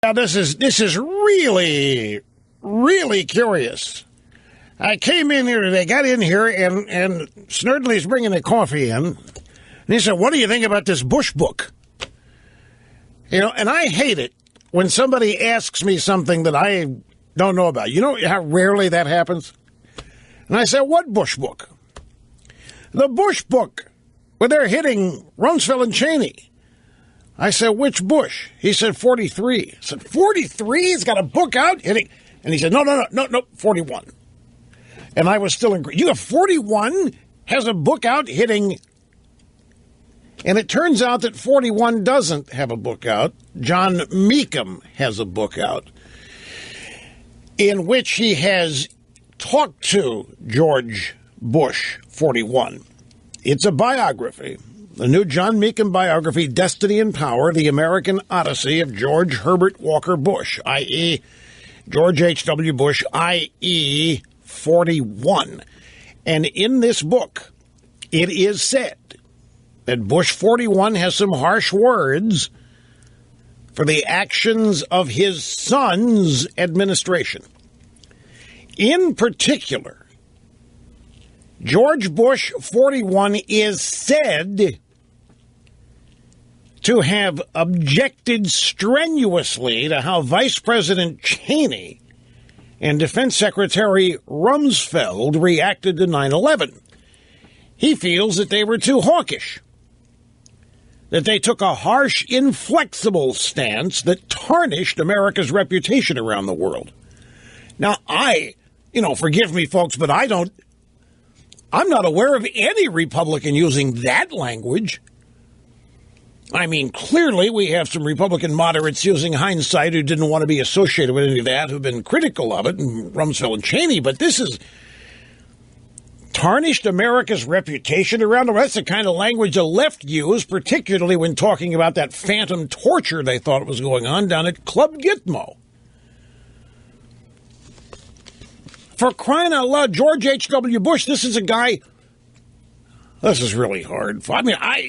Now, this is really, really curious. I came in here today, got in here, and Snerdley's bringing the coffee in. And he said, what do you think about this Bush book? You know, and I hate it when somebody asks me something that I don't know about. You know how rarely that happens? And I said, what Bush book? The Bush book, where they're hitting Rumsfeld and Cheney. I said, which Bush? He said, 43. I said, 43? He's got a book out hitting. And he said, no, 41. And I was still in. You have 41 has a book out hitting. And it turns out that 41 doesn't have a book out. John Meekum has a book out in which he has talked to George Bush, 41. It's a biography. The new John Meekum biography, Destiny and Power, The American Odyssey of George Herbert Walker Bush, i.e. George H.W. Bush, i.e. 41. And in this book, it is said that Bush 41 has some harsh words for the actions of his son's administration. In particular, George Bush 41 is said to have objected strenuously to how Vice President Cheney and Defense Secretary Rumsfeld reacted to 9/11. He feels that they were too hawkish, that they took a harsh, inflexible stance that tarnished America's reputation around the world. Now, forgive me, folks, but I'm not aware of any Republican using that language. I mean, clearly we have some Republican moderates using hindsight who didn't want to be associated with any of that, who've been critical of it, and Rumsfeld and Cheney, but this is tarnished America's reputation around the world. That's the kind of language the left used, particularly when talking about that phantom torture they thought was going on down at Club Gitmo. For crying out loud, George H.W. Bush, this is a guy. This is really hard. I mean, I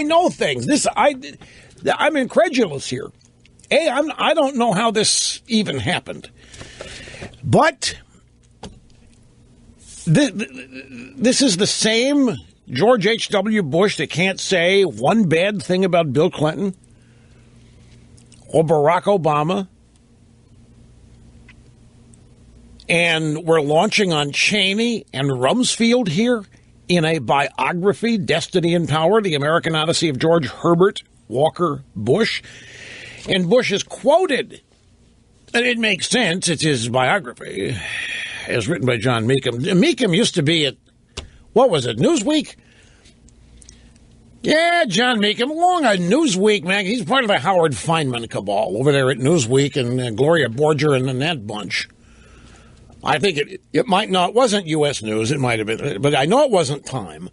know things. I'm incredulous here. I don't know how this even happened. But this is the same George H.W. Bush that can't say one bad thing about Bill Clinton or Barack Obama. And we're launching on Cheney and Rumsfeld here in a biography, Destiny and Power, The American Odyssey of George Herbert Walker Bush. And Bush is quoted, and it makes sense, it's his biography, as written by John Meekum. Meekum used to be at, Newsweek? Yeah, John Meekum, long on Newsweek, man. He's part of the Howard Feynman cabal over there at Newsweek and Gloria Borger and that bunch. I think it might not, wasn't U.S. News, it might have been, but I know it wasn't Time.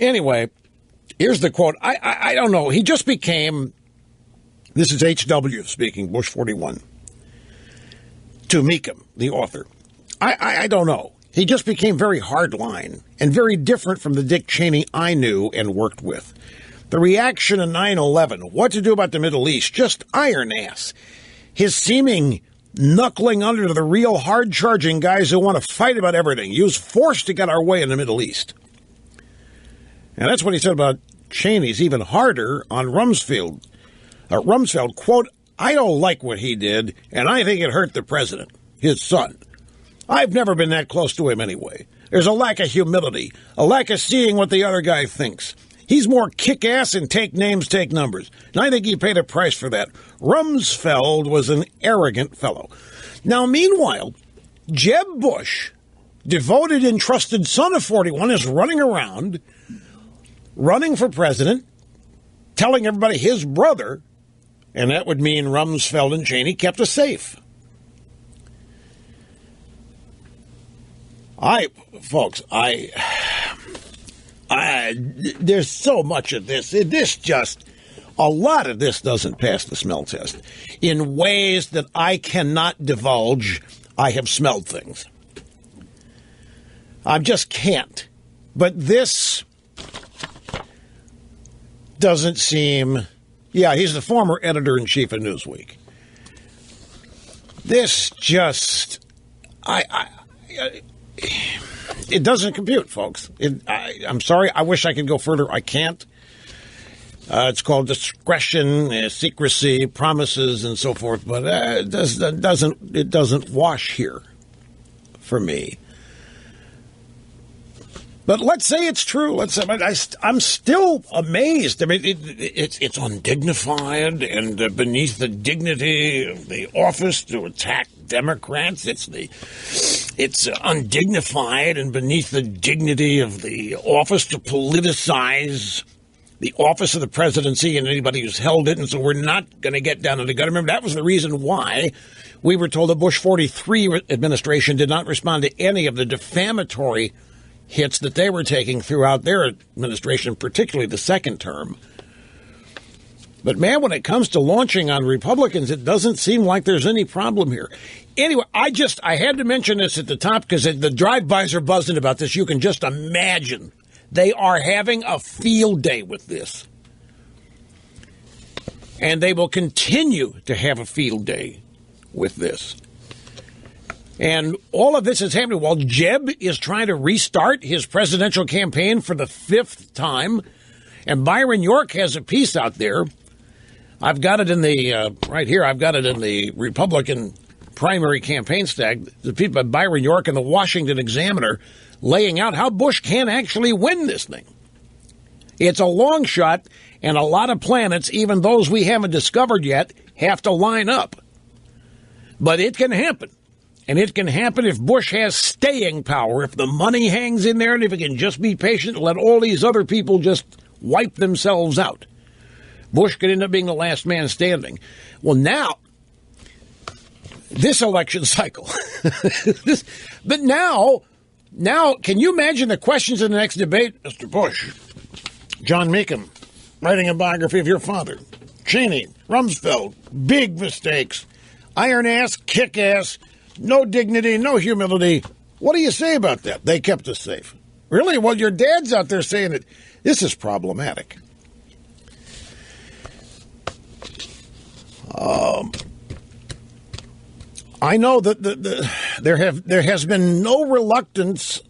Anyway, here's the quote. I don't know. He just became, this is H.W. speaking, Bush 41, to Meekum, the author. I don't know. He just became very hardline and very different from the Dick Cheney I knew and worked with. The reaction to 9/11, what to do about the Middle East, just iron ass. His seeming knuckling under to the real hard-charging guys who want to fight about everything, use force to get our way in the Middle East. And that's what he said about Cheney's even harder on Rumsfeld. Rumsfeld, quote, I don't like what he did, and I think it hurt the president, his son. I've never been that close to him anyway. There's a lack of humility, a lack of seeing what the other guy thinks. He's more kick-ass and take names, take numbers. And I think he paid a price for that. Rumsfeld was an arrogant fellow. Now, meanwhile, Jeb Bush, devoted and trusted son of 41, is running around, running for president, telling everybody his brother, and that would mean Rumsfeld and Cheney, kept us safe. There's so much of this. A lot of this doesn't pass the smell test. In ways that I cannot divulge, I have smelled things. I just can't. But this doesn't seem Yeah, he's the former editor-in-chief of Newsweek. This just, it doesn't compute, folks. I'm sorry. I wish I could go further. I can't. It's called discretion, secrecy, promises, and so forth. But it doesn't wash here for me. But let's say it's true. I'm still amazed. I mean, it's undignified and beneath the dignity of the office to attack Democrats. It's undignified and beneath the dignity of the office to politicize the office of the presidency and anybody who's held it. And so we're not going to get down to the gut. Remember, that was the reason why we were told the Bush 43 administration did not respond to any of the defamatory hits that they were taking throughout their administration, particularly the second term. But, man, when it comes to launching on Republicans, it doesn't seem like there's any problem here. Anyway, I had to mention this at the top because the drive-bys are buzzing about this. You can just imagine they are having a field day with this. And they will continue to have a field day with this. And all of this is happening while Jeb is trying to restart his presidential campaign for the 5th time. And Byron York has a piece out there. I've got it in the, right here, I've got it in the Republican primary campaign stack. The piece by Byron York in the Washington Examiner laying out how Bush can actually win this thing. It's a long shot, and a lot of planets, even those we haven't discovered yet, have to line up. But it can happen. And it can happen if Bush has staying power, if the money hangs in there, and if he can just be patient and let all these other people just wipe themselves out. Bush could end up being the last man standing. Well, now, this election cycle. But now, can you imagine the questions in the next debate? Mr. Bush, John Meekum, writing a biography of your father. Cheney, Rumsfeld, big mistakes. Iron ass, kick ass. No dignity, no humility. What do you say about that? They kept us safe. Really? Well, your dad's out there saying that this is problematic. I know that there has been no reluctance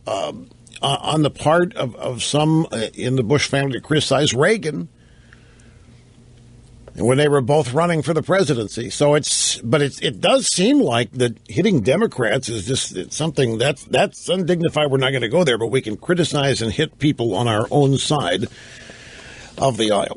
on the part of some in the Bush family to criticize Reagan when they were both running for the presidency. So it does seem like that hitting Democrats is just something that's undignified. We're not going to go there, but we can criticize and hit people on our own side of the aisle.